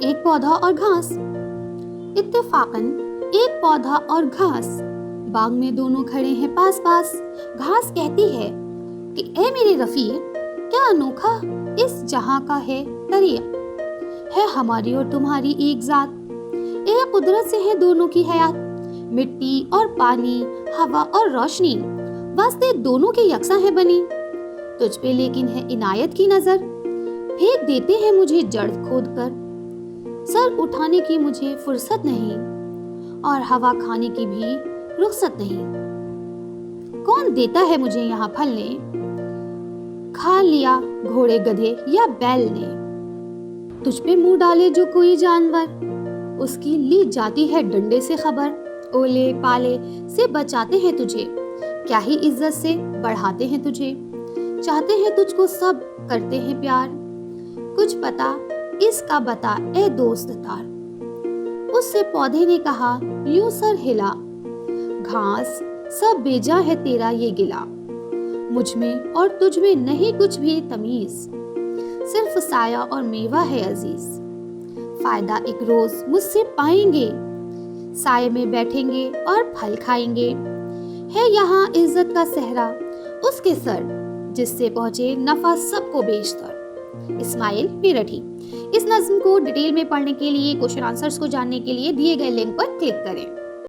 एक पौधा और घास। इत्तेफाकन एक पौधा और घास बाग में दोनों खड़े हैं पास पास। घास कहती है कि ए मेरे रफीक, क्या अनोखा इस जहां का है तरीक़, है हमारी और तुम्हारी एक जात। ए कुदरत से है दोनों की हयात, मिट्टी और पानी, हवा और रोशनी वास्ते दोनों के यकसा है बनी। तुझ पे लेकिन है इनायत की नजर, फेंक देते हैं मुझे जड़ खोद कर। सर उठाने की मुझे फुर्सत नहीं और हवा खाने की भी रुखसत नहीं। कौन देता है मुझे यहाँ फलने, खा लिया घोड़े गधे या बैल ने। तुझ पे मुंह डाले जो कोई जानवर, उसकी ली जाती है डंडे से खबर। ओले पाले से बचाते हैं तुझे, क्या ही इज्जत से बढ़ाते हैं तुझे। चाहते हैं तुझको सब करते हैं प्यार, कुछ पता इसका बता ए दोस्त तार। उससे पौधे ने कहा यूं सर हिला, घास सब बेजा है तेरा ये गिला। मुझ में और तुझ में नहीं कुछ भी तमीज, सिर्फ साया और मेवा है अजीज। फायदा एक रोज मुझसे पाएंगे, साये में बैठेंगे और फल खाएंगे। है यहाँ इज्जत का सहरा उसके सर, जिससे पहुंचे नफा सबको बेशतर। इस्माइल मेरठी। इस नज्म को डिटेल में पढ़ने के लिए, क्वेश्चन आंसर्स को जानने के लिए दिए गए लिंक पर क्लिक करें।